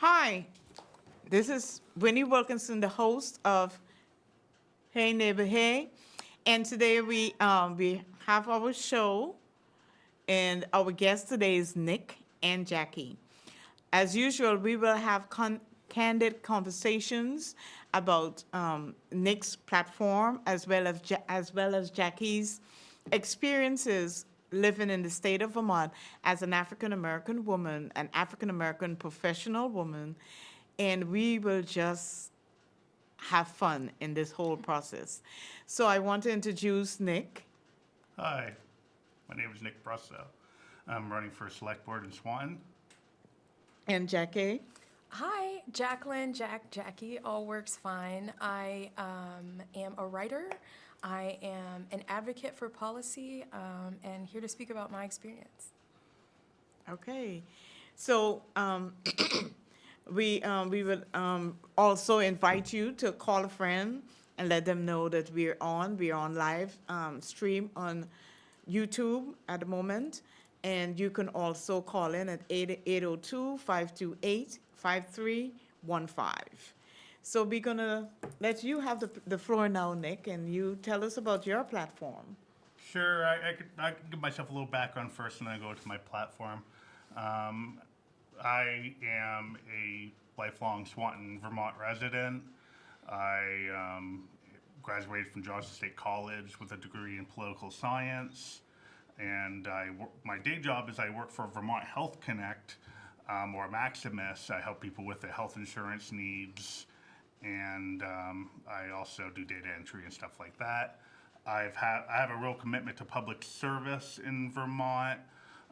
Hi, this is Winnie Wilkinson, the host of Hey Neighbor Hey, and today we have our show, and our guest today is Nick and Jackie. As usual, we will have candid conversations about Nick's platform as well as Jackie's experiences living in the state of Vermont as an African American woman, an African American professional woman, and we will just have fun in this whole process. So I want to introduce Nick. Hi, my name is Nick Brosseau. I'm running for Select Board in Swanton. And Jackie. Hi, Jacqueline, Jackie, all works fine. I am a writer. I am an advocate for policy and here to speak about my experience. Okay. So we would also invite you to call a friend and let them know that we're on. We're on live stream on YouTube at the moment. And you can also call in at 802-528-5315. So we're going to let you have the floor now, Nick, and you tell us about your platform. Sure, I could give myself a little background first and then go to my platform. I am a lifelong Swanton, Vermont resident. I graduated from Johnson State College with a degree in political science. And my day job is I work for Vermont Health Connect, or Maximus. I help people with their health insurance needs, and I also do data entry and stuff like that. I have a real commitment to public service in Vermont,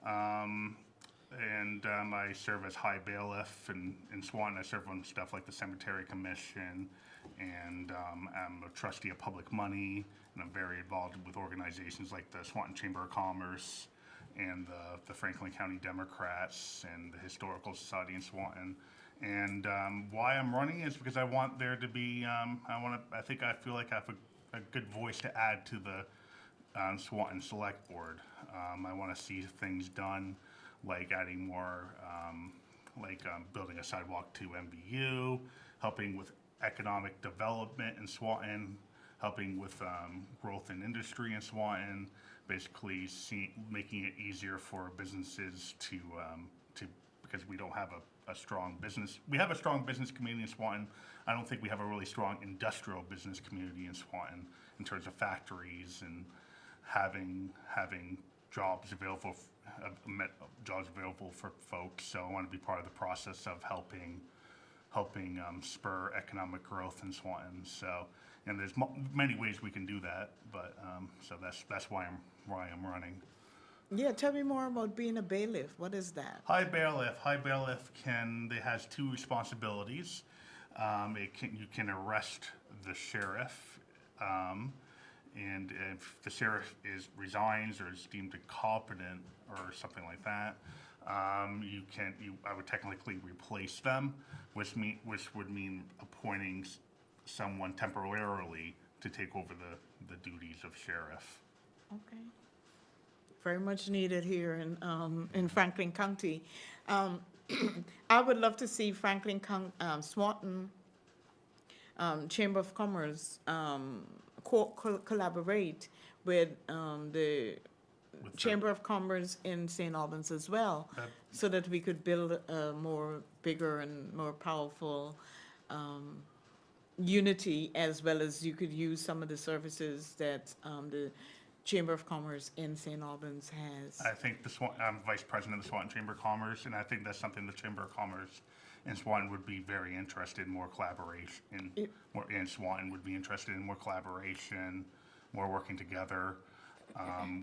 and I serve as high bailiff in Swanton. I serve on stuff like the Cemetery Commission, and I'm a trustee of public money, and I'm very involved with organizations like the Swanton Chamber of Commerce and the Franklin County Democrats and the Historical Society in Swanton. And why I'm running is because I want there to be, I feel like I have a good voice to add to the Swanton Select Board. I want to see things done, like adding more, building a sidewalk to MBU, helping with economic development in Swanton, helping with growth in industry in Swanton, basically making it easier for businesses to because we don't have a strong business. We have a strong business community in Swanton. I don't think we have a really strong industrial business community in Swanton in terms of factories and having jobs available for folks. So I want to be part of the process of helping spur economic growth in Swanton. So, and there's many ways we can do that, but so that's why I'm running. Yeah, tell me more about being a bailiff. What is that? High bailiff has two responsibilities. You can arrest the sheriff, and if the sheriff resigns or is deemed incompetent or something like that, I would technically replace them, which would mean appointing someone temporarily to take over the duties of sheriff. Okay. Very much needed here in Franklin County. I would love to see Swanton Chamber of Commerce collaborate with the Chamber of Commerce in St. Albans as well, so that we could build a more bigger and more powerful unity, as well as you could use some of the services that the Chamber of Commerce in St. Albans has. I think I'm vice president of the Swanton Chamber of Commerce, and I think that's something the Chamber of Commerce in Swanton would be very interested in, more collaboration. In Swanton would be interested in more collaboration, more working together.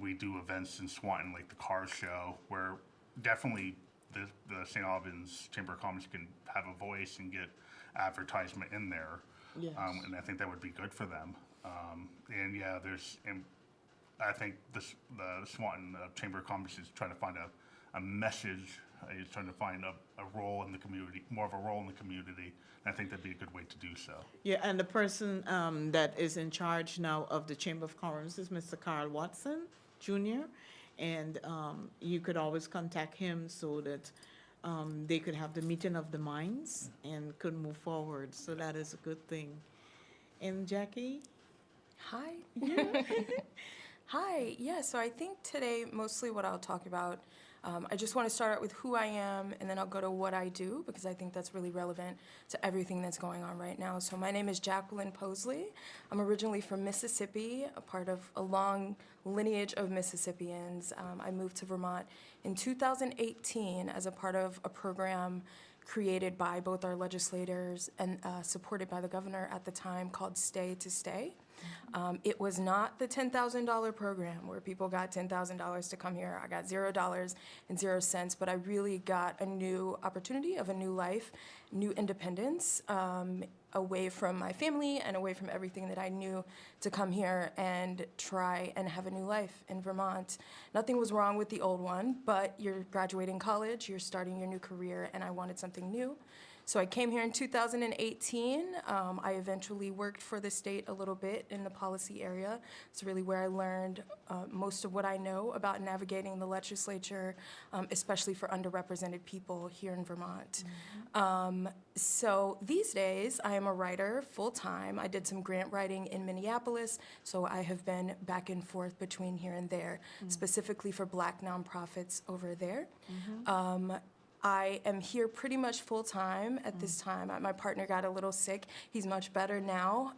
We do events in Swanton like the car show, where definitely the St. Albans Chamber of Commerce can have a voice and get advertisement in there. Yes. And I think that would be good for them. I think the Swanton Chamber of Commerce is trying to find a message. Is trying to find a role in the community, more of a role in the community. And I think that'd be a good way to do so. Yeah, and the person that is in charge now of the Chamber of Commerce is Mr. Carl Watson, Jr., and you could always contact him so that they could have the meeting of the minds and could move forward. So that is a good thing. And Jackie? Hi. Hi. Yeah, so I think today mostly what I'll talk about, I just want to start out with who I am, and then I'll go to what I do, because I think that's really relevant to everything that's going on right now. So my name is Jacqueline Posley. I'm originally from Mississippi, a part of a long lineage of Mississippians. I moved to Vermont in 2018 as a part of a program created by both our legislators and supported by the governor at the time, called Stay to Stay. It was not the $10,000 program where people got $10,000 to come here. I got $0 and 0 cents, but I really got a new opportunity of a new life, new independence, away from my family and away from everything that I knew, to come here and try and have a new life in Vermont. Nothing was wrong with the old one, but you're graduating college, you're starting your new career, and I wanted something new. So I came here in 2018. I eventually worked for the state a little bit in the policy area. It's really where I learned most of what I know about navigating the legislature, especially for underrepresented people here in Vermont. So these days, I am a writer full-time. I did some grant writing in Minneapolis, so I have been back and forth between here and there, specifically for Black nonprofits over there. I am here pretty much full-time at this time. My partner got a little sick. He's much better now,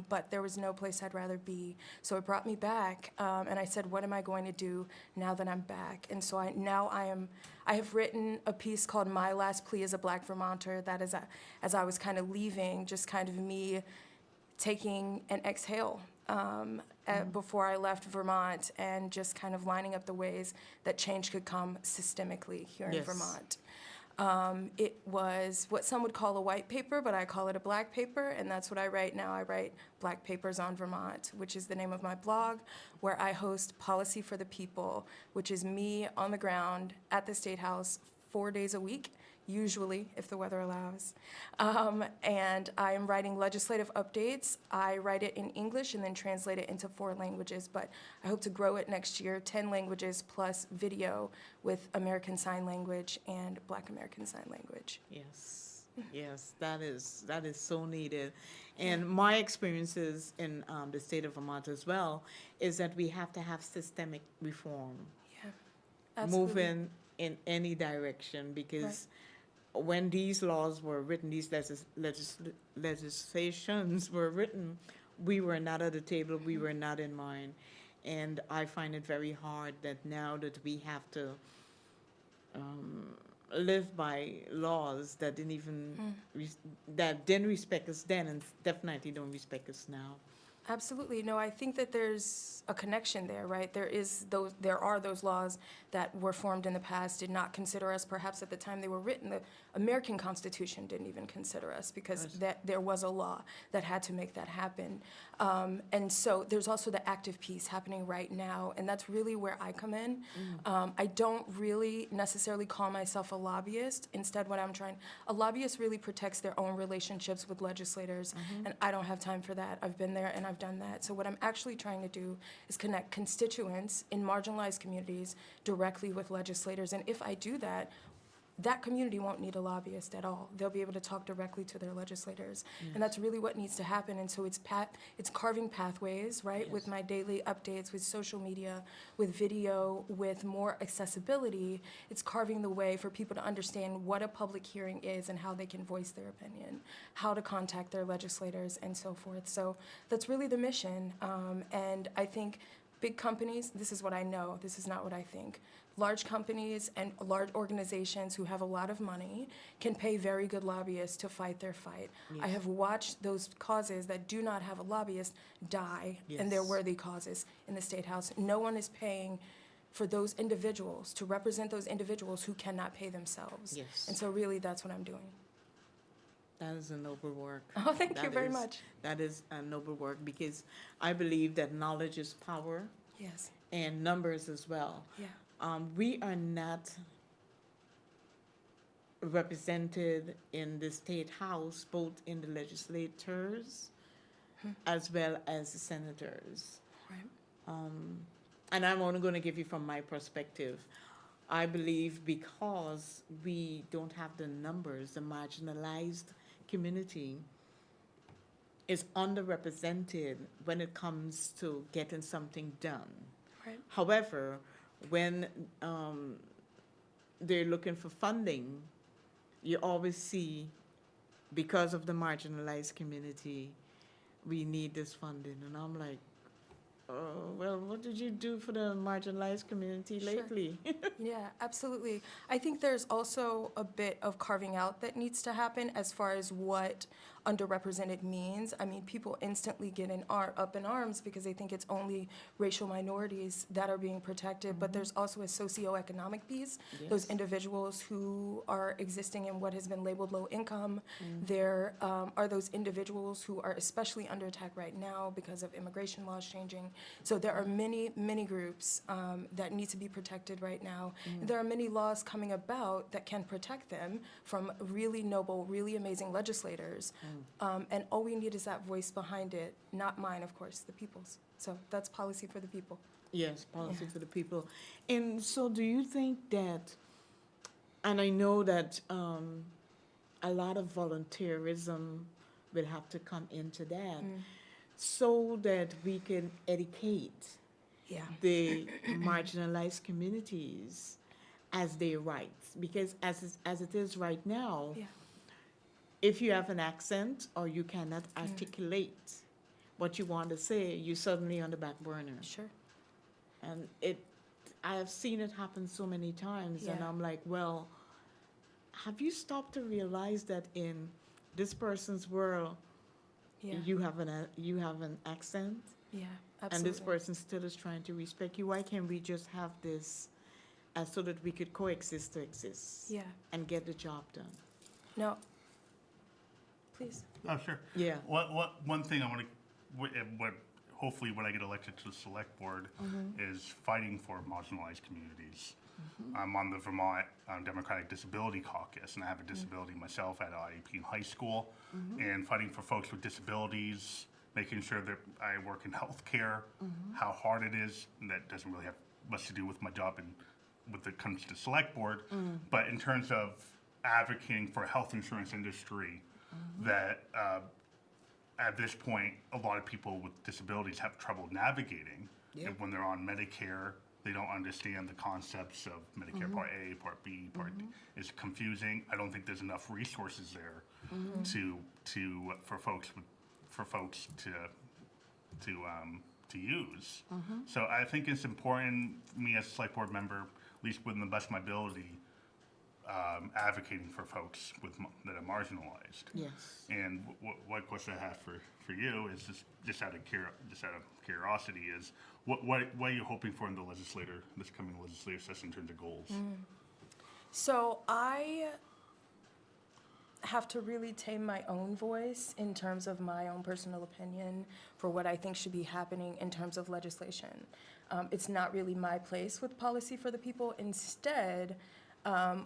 but there was no place I'd rather be. So it brought me back, and I said, what am I going to do now that I'm back? And so I have written a piece called My Last Plea as a Black Vermonter. That is, as I was kind of leaving, just kind of me taking an exhale before I left Vermont, and just kind of lining up the ways that change could come systemically here in Vermont. It was what some would call a white paper, but I call it a black paper, and that's what I write now. I write Black Papers on Vermont, which is the name of my blog, where I host Policy for the People, which is me on the ground at the State House 4 days a week, usually, if the weather allows. And I am writing legislative updates. I write it in English and then translate it into 4 languages, but I hope to grow it next year, 10 languages plus video with American Sign Language and Black American Sign Language. Yes, yes, that is so needed. And my experiences in the state of Vermont as well is that we have to have systemic reform. Yeah, absolutely. Moving in any direction, because when these laws were written, these legislations were written, we were not at the table, we were not in mind. And I find it very hard that now that we have to live by laws that didn't even, that didn't respect us then and definitely don't respect us now. Absolutely. No, I think that there's a connection there, right? There are those laws that were formed in the past, did not consider us. Perhaps at the time they were written, the American Constitution didn't even consider us, because there was a law that had to make that happen. And so there's also the active piece happening right now, and that's really where I come in. I don't really necessarily call myself a lobbyist. Instead, a lobbyist really protects their own relationships with legislators, and I don't have time for that. I've been there and I've done that. So what I'm actually trying to do is connect constituents in marginalized communities directly with legislators. And if I do that, that community won't need a lobbyist at all. They'll be able to talk directly to their legislators. And that's really what needs to happen. And so it's carving pathways, right? With my daily updates, with social media, with video, with more accessibility. It's carving the way for people to understand what a public hearing is and how they can voice their opinion, how to contact their legislators, and so forth. So that's really the mission. And I think big companies, this is what I know, this is not what I think. Large companies and large organizations who have a lot of money can pay very good lobbyists to fight their fight. I have watched those causes that do not have a lobbyist die, and they're worthy causes in the State House. No one is paying for those individuals, to represent those individuals who cannot pay themselves. And so really that's what I'm doing. That is a noble work. Oh, thank you very much. That is a noble work, because I believe that knowledge is power. Yes. And numbers as well. Yeah. We are not represented in the State House, both in the legislators as well as the senators. Right. And I'm only going to give you from my perspective. I believe because we don't have the numbers, the marginalized community is underrepresented when it comes to getting something done. Right. However, when they're looking for funding, you always see, because of the marginalized community, we need this funding. And I'm like, oh, well, what did you do for the marginalized community Sure. lately? Yeah, absolutely. I think there's also a bit of carving out that needs to happen as far as what underrepresented means. I mean, people instantly get up in arms because they think it's only racial minorities that are being protected, but there's also a socioeconomic piece. Those Yes. individuals who are existing in what has been labeled low income. There are those individuals who are especially under attack right now because of immigration laws changing. So there are many, many groups that need to be protected right now. And there are many laws coming about that can protect them from really noble, really amazing legislators. And all we need is that voice behind it, not mine, of course, the people's. So that's policy for the people. Yes, policy Yeah. for the people. And so do you think that, and I know that a lot of volunteerism will have to come into that, so that we can educate Yeah. the marginalized communities as their rights. Because as it is right now, Yeah. if you have an accent or you cannot articulate what you want to say, you're suddenly on the back burner. Sure. And I have seen it happen so many times, and Yeah. I'm like, well, have you stopped to realize that in this person's world, Yeah. you have an accent, Yeah. and Absolutely. this person still is trying to respect you? Why can't we just have this so that we could coexist to exist Yeah. and get the job done? No. Please. Oh, sure. Yeah. One thing I want to, hopefully when I get elected to the select board, is fighting for marginalized communities. I'm on the Vermont Democratic Disability Caucus, and I have a disability myself at IEP in high school, and fighting for folks with disabilities, making sure that I work in healthcare, how hard it is, and that doesn't really have much to do with my job and when it comes to select board, but in terms of advocating for a health insurance industry that at this point, a lot of people with disabilities have trouble navigating. Yeah. And when they're on Medicare, they don't understand the concepts of Medicare Part A, Part B, Part D. It's confusing. I don't think there's enough resources there for folks to use. So I think it's important for me as a select board member, at least within the best of my ability, advocating for folks that are marginalized. Yes. And one question I have for you is just out of curiosity is what are you hoping for in this coming legislative session in terms of goals? So I have to really tame my own voice in terms of my own personal opinion for what I think should be happening in terms of legislation. It's not really my place with policy for the people. Instead,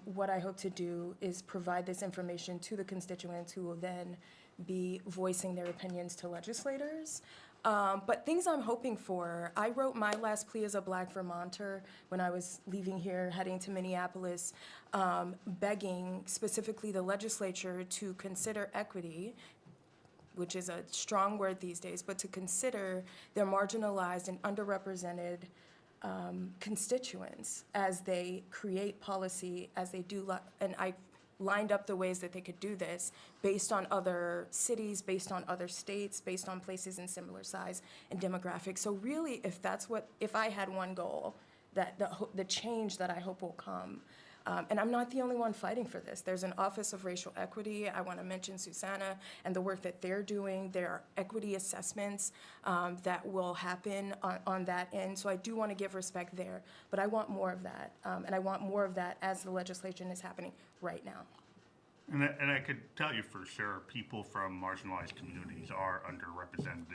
what I hope to do is provide this information to the constituents who will then be voicing their opinions to legislators. But things I'm hoping for, I wrote my last plea as a Black Vermonter when I was leaving here, heading to Minneapolis, begging specifically the legislature to consider equity, which is a strong word these days, but to consider their marginalized and underrepresented constituents as they create policy, as they do, and I lined up the ways that they could do this based on other cities, based on other states, based on places in similar size and demographics. So really, if I had one goal, that the change that I hope will come, and I'm not the only one fighting for this. There's an Office of Racial Equity. I want to mention Susanna and the work that they're doing. There are equity assessments that will happen on that end. So I do want to give respect there. But I want more of that. And I want more of that as the legislation is happening right now. And I could tell you for sure, people from marginalized communities are underrepresented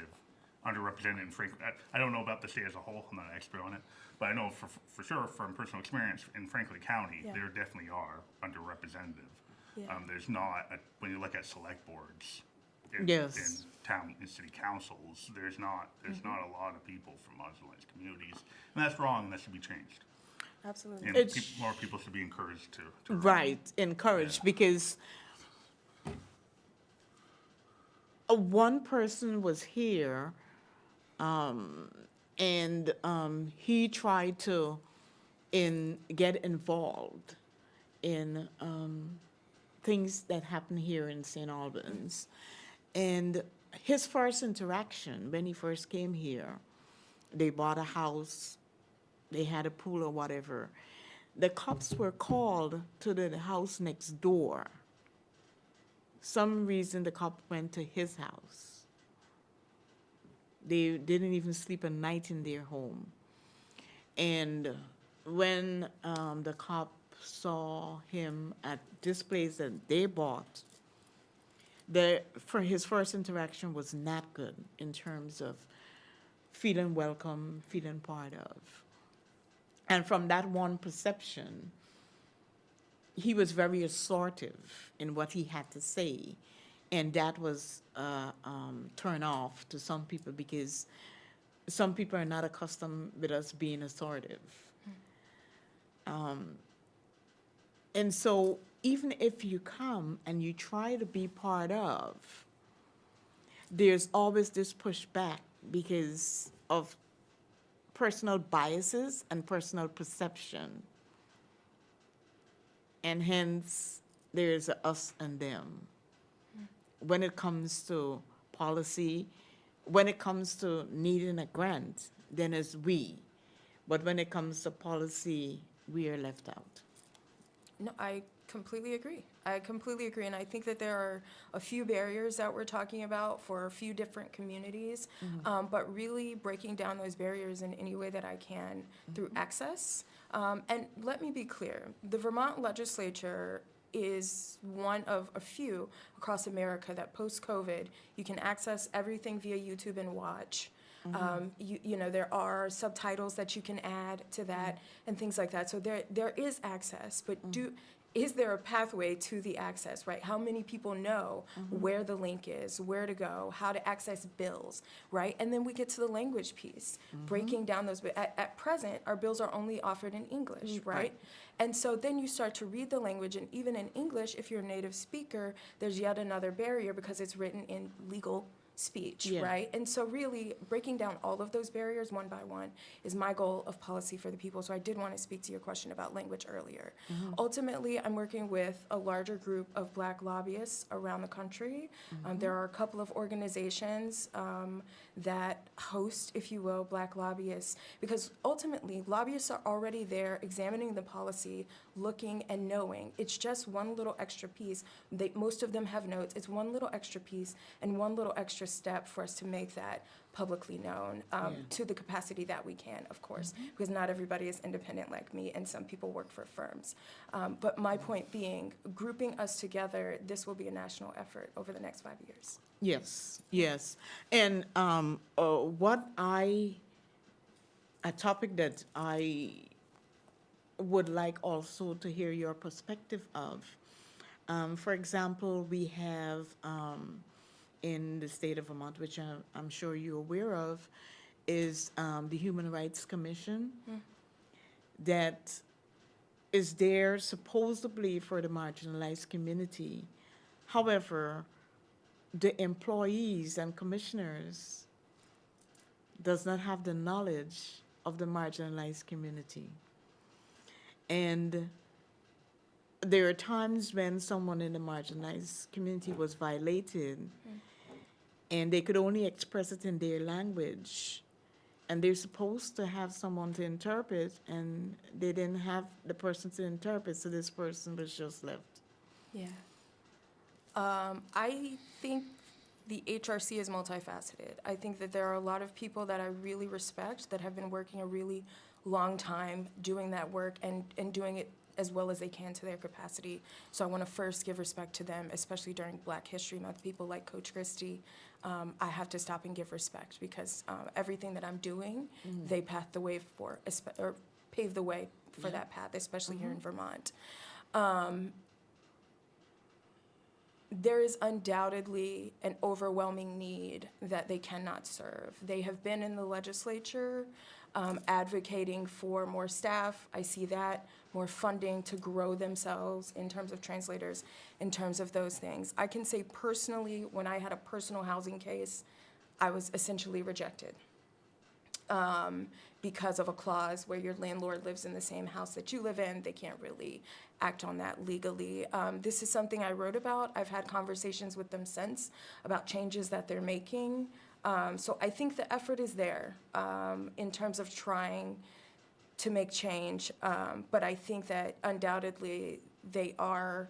in Franklin. I don't know about the state as a whole. I'm not an expert on it, but I know for sure from personal experience in Franklin County, Yeah. there definitely are underrepresented. Yeah. There's not when you look at select boards in Yes. town and city councils. There's not a lot of people from marginalized communities, and that's wrong. And that should be changed. Absolutely. And It's- more people should be encouraged to run. Right, encouraged, because one person was here, and he tried to get involved in things that happen here in St. Albans. And his first interaction, when he first came here, they bought a house, they had a pool or whatever. The cops were called to the house next door. Some reason the cop went to his house. They didn't even sleep a night in their home. And when the cop saw him at this place that they bought, for his first interaction was not good in terms of feeling welcome, feeling part of. And from that one perception, he was very assertive in what he had to say. And that was turn off to some people, because some people are not accustomed with us being assertive. And so even if you come and you try to be part of, there's always this pushback because of personal biases and personal perception. And hence, there's a us and them. When it comes to policy, when it comes to needing a grant, then it's we. But when it comes to policy, we are left out. No, I completely agree. I completely agree. And I think that there are a few barriers that we're talking about for a few different communities, but really breaking down those barriers in any way that I can through access. And let me be clear, the Vermont legislature is one of a few across America that post-COVID, you can access everything via YouTube and watch. You know, there are subtitles that you can add to that and things like that. So there is access, but is there a pathway to the access, right? How many people know where the link is, where to go, how to access bills, right? And then we get to the language piece, breaking down those. At present, our bills are only offered in English, right? And so then you start to read the language, and even in English, if you're a native speaker, there's yet another barrier because it's written in legal speech, Yeah. right? And so really breaking down all of those barriers one by one is my goal of policy for the people. So I did want to speak to your question about language earlier. Ultimately, I'm working with a larger group of Black lobbyists around the country. There are a couple of organizations that host, if you will, Black lobbyists, because ultimately lobbyists are already there examining the policy, looking and knowing. It's just one little extra piece. Most of them have notes. It's one little extra piece and one little extra step for us to make that publicly known to the capacity that we can, of course, because not everybody is independent like me, and some people work for firms. But my point being, grouping us together, this will be a national effort over the next 5 years. Yes, yes. And a topic that I would like also to hear your perspective of, for example, we have in the state of Vermont, which I'm sure you're aware of, is the Human Rights Commission that is there supposedly for the marginalized community. However, the employees and commissioners does not have the knowledge of the marginalized community. And there are times when someone in the marginalized community was violated, and they could only express it in their language. And they're supposed to have someone to interpret, and they didn't have the person to interpret, so this person was just left. Yeah. I think the HRC is multifaceted. I think that there are a lot of people that I really respect that have been working a really long time doing that work and doing it as well as they can to their capacity. So I want to first give respect to them, especially during Black History Month. People like Coach Christie, I have to stop and give respect because everything that I'm doing, they pave the way for that path, especially here in Vermont. there is undoubtedly an overwhelming need that they cannot serve. They have been in the legislature advocating for more staff. I see that, more funding to grow themselves in terms of translators, in terms of those things. I can say personally, when I had a personal housing case, I was essentially rejected because of a clause where your landlord lives in the same house that you live in. They can't really act on that legally. This is something I wrote about. I've had conversations with them since about changes that they're making. So I think the effort is there in terms of trying to make change. But I think that undoubtedly they are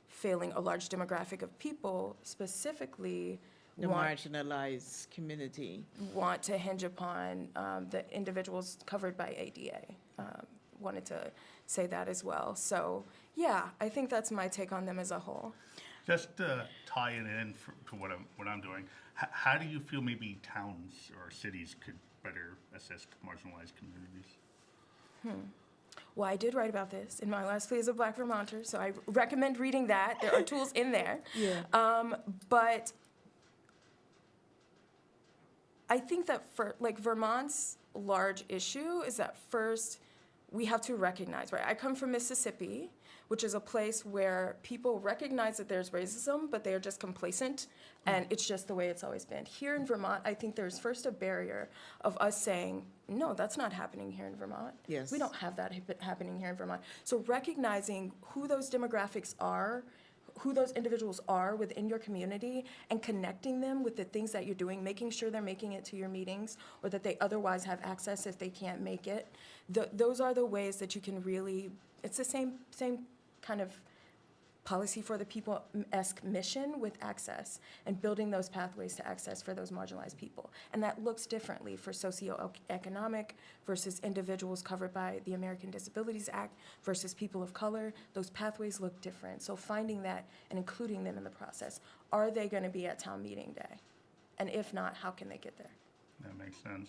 failing a large demographic of people, specifically The marginalized community. want to hinge upon the individuals covered by ADA. Wanted to say that as well. So, yeah, I think that's my take on them as a whole. Just to tie it in to what I'm doing, how do you feel maybe towns or cities could better assist marginalized communities? Well, I did write about this in my last plea as a Black Vermonter, so I recommend reading that. There are tools in there. Yeah. But I think that for like Vermont's large issue is that first we have to recognize, right? I come from Mississippi, which is a place where people recognize that there's racism, but they are just complacent, and it's just the way it's always been. Here in Vermont, I think there's first a barrier of us saying, no, that's not happening here in Vermont. Yes. We don't have that happening here in Vermont. So recognizing who those demographics are, who those individuals are within your community, and connecting them with the things that you're doing, making sure they're making it to your meetings or that they otherwise have access if they can't make it. Those are the ways that you can really, it's the same kind of policy for the people-esque mission with access and building those pathways to access for those marginalized people. And that looks differently for socioeconomic versus individuals covered by the American Disabilities Act versus people of color. Those pathways look different. So finding that and including them in the process. Are they going to be at town meeting day? And if not, how can they get there? That makes sense.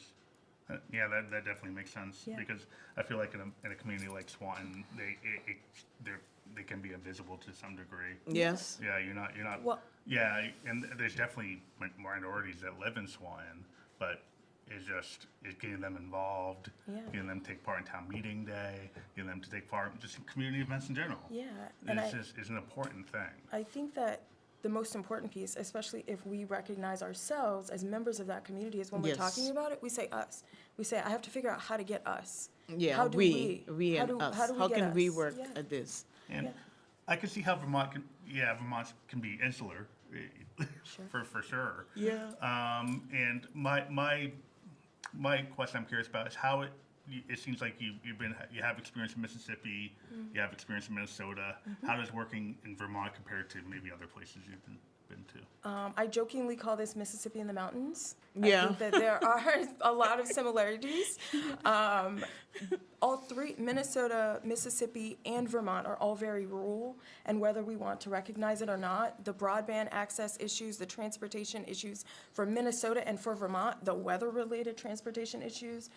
Yeah, that definitely makes sense. Yeah. Because I feel like in a community like Swanton, they can be invisible to some degree. Yes. Yeah, you're not. Well- yeah, and there's definitely minorities that live in Swanton, but it's getting them involved, Yeah. getting them to take part in town meeting day, getting them to take part in just in community events in general. Yeah, and It's an important thing. I think that the most important piece, especially if we recognize ourselves as members of that community, is when we're Yes. talking about it, we say us. We say, I have to figure out how to get us. Yeah, How do we how and do- us. how do we How get can we us? work Yeah. at this? And Yeah. I can see how Vermont can be insular, Sure. for sure. Yeah. And my question I'm curious about is how it seems like you have experience in Mississippi, you have experience in Minnesota. How does working in Vermont compare to maybe other places you've been to? I jokingly call this Mississippi in the mountains. Yeah. I think that there are a lot of similarities. All three, Minnesota, Mississippi, and Vermont are all very rural, and whether we want to recognize it or not, the broadband access issues, the transportation issues for Minnesota and for Vermont, the weather-related transportation issues,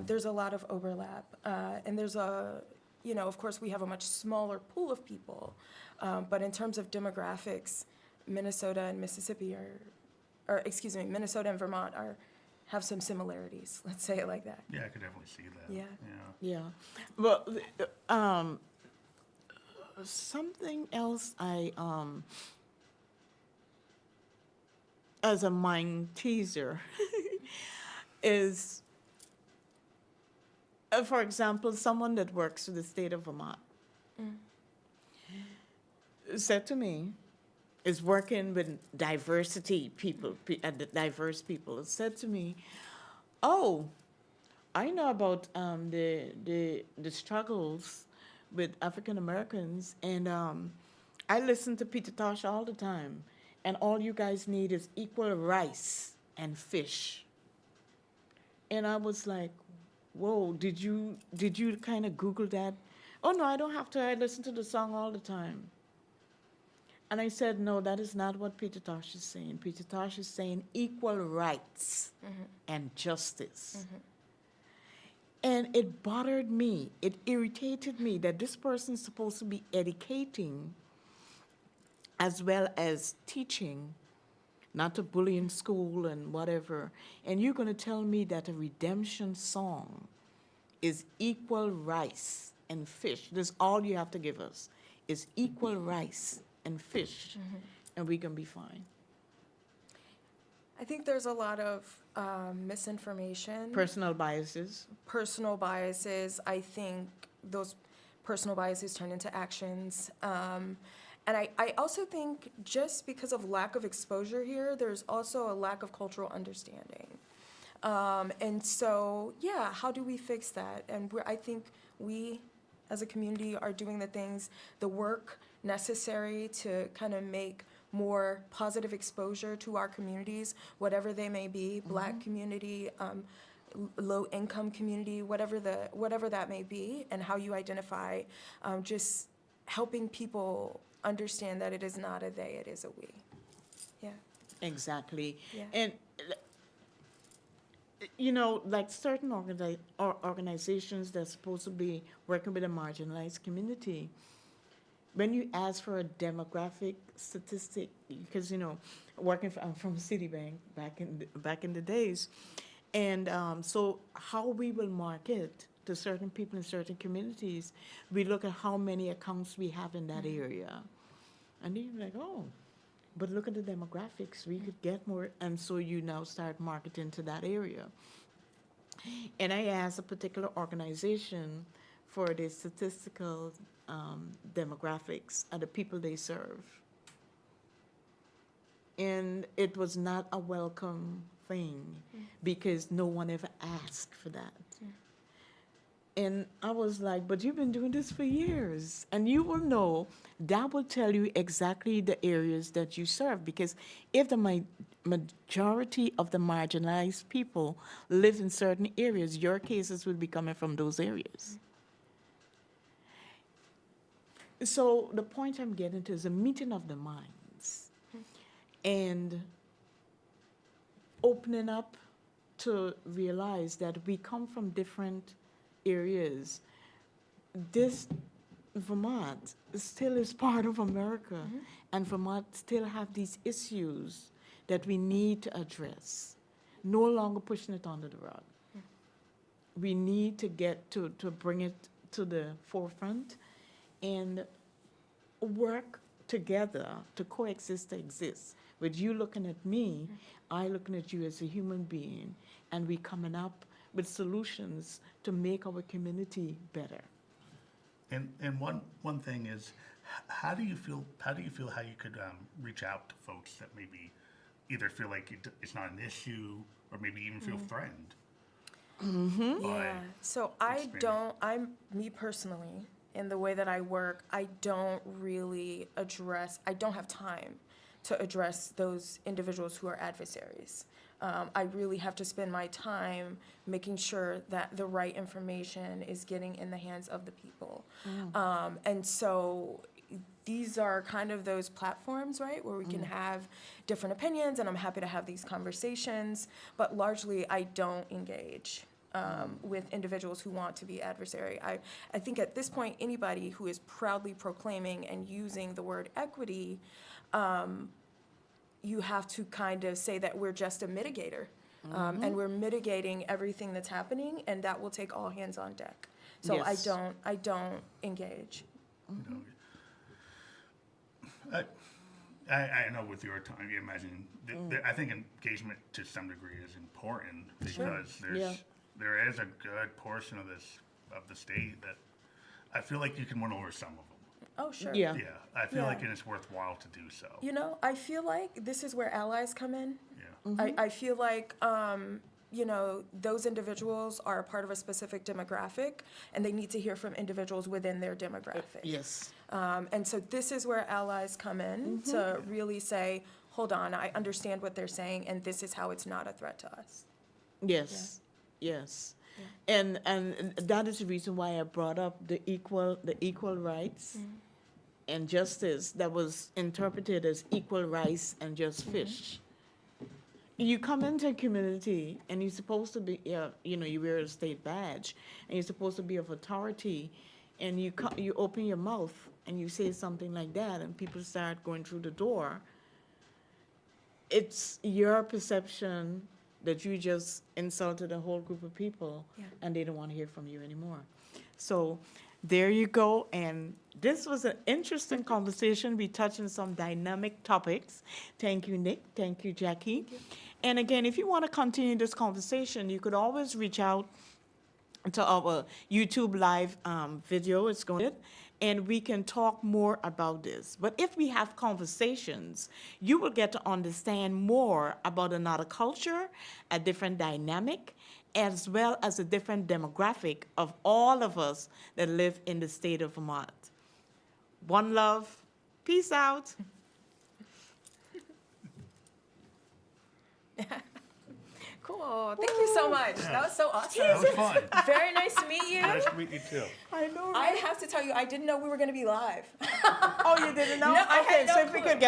there's a lot of overlap. And there's of course, we have a much smaller pool of people, but in terms of demographics, Minnesota and Mississippi Minnesota and Vermont have some similarities. Let's say it like that. Yeah, I could definitely see that. Yeah. Yeah. Well, something else as a mind teaser is, for example, someone that works for the state of Vermont said to me, is working with diversity people, diverse people, said to me, oh, I know about the struggles with African Americans, and I listen to Peter Tosh all the time, and all you guys need is equal rice and fish. And I was like, whoa, did you kind of Google that? Oh, no, I don't have to. I listen to the song all the time. And I said, no, that is not what Peter Tosh is saying. Peter Tosh is saying equal rights and justice. And it bothered me. It irritated me that this person is supposed to be educating as well as teaching, not to bully in school and whatever. And you're going to tell me that a redemption song is equal rice and fish. That's all you have to give us, is equal rice and fish, and we can be fine. I think there's a lot of misinformation. Personal biases. Personal biases. I think those personal biases turn into actions. And I also think just because of lack of exposure here, there's also a lack of cultural understanding. And so, yeah, how do we fix that? And I think we, as a community, are doing the work necessary to kind of make more positive exposure to our communities, whatever they may be, Black community, low-income community, whatever that may be, and how you identify, just helping people understand that it is not a they, it is a we. Yeah. Exactly. Yeah. And, like certain organizations that's supposed to be working with a marginalized community, when you ask for a demographic statistic, because, working from Citibank back in the days, and so how we will market to certain people in certain communities, we look at how many accounts we have in that area. And you're like, oh, but look at the demographics, we could get more, and so you now start marketing to that area. And I asked a particular organization for the statistical demographics of the people they serve. And it was not a welcome thing because no one ever asked for that. And I was like, but you've been doing this for years. And you will know, that will tell you exactly the areas that you serve. Because if the majority of the marginalized people live in certain areas, your cases will be coming from those areas. So the point I'm getting to is a meeting of the minds and opening up to realize that we come from different areas. This Vermont still is part of America, and Vermont still have these issues that we need to address. No longer pushing it under the rug. We need to get to bring it to the forefront and work together to coexist, to exist. With you looking at me, I looking at you as a human being, and we coming up with solutions to make our community better. And one thing is, how do you feel how you could reach out to folks that maybe either feel like it's not an issue or maybe even feel threatened? Yeah. So me personally, in the way that I work, I don't have time to address those individuals who are adversaries. I really have to spend my time making sure that the right information is getting in the hands of the people. And so these are kind of those platforms, right, where we can have different opinions, and I'm happy to have these conversations, but largely I don't engage with individuals who want to be adversary. I think at this point, anybody who is proudly proclaiming and using the word equity, you have to kind of say that we're just a mitigator, and we're mitigating everything that's happening, and that will take all hands on deck. So Yes. I don't engage. I know with your time, you imagine. I think engagement to some degree is important because there is a good portion of the state that I feel like you can win over some of them. Oh, sure. Yeah. Yeah, I feel Yeah. like it's worthwhile to do so. I feel like this is where allies come in. Yeah. I feel like, those individuals are a part of a specific demographic, and they need to hear from individuals within their demographic. Yes. And so this is where allies come in to really say, hold on, I understand what they're saying, and this is how it's not a threat to us. Yes. Yes. And that is the reason why I brought up the equal rights and justice that was interpreted as equal rice and just fish. You come into a community and you're supposed to be, you wear a state badge, and you're supposed to be of authority, and you open your mouth and you say something like that, and people start going through the door, it's your perception that you just insulted a whole group of people, Yeah. and they don't want to hear from you anymore. So there you go, and this was an interesting conversation. We touched on some dynamic topics. Thank you, Nick. Thank you, Jackie. And again, if you want to continue this conversation, you could always reach out to our YouTube live video. It's going, and we can talk more about this. But if we have conversations, you will get to understand more about another culture, a different dynamic, as well as a different demographic of all of us that live in the state of Vermont. One love. Peace out. Cool. Thank you so much. That was so awesome. That was fun. Very nice to meet you. Nice to meet you too. I know. I have to tell you, I didn't know we were going to be live. Oh, you didn't know? No, I had Okay, no so if we clue. could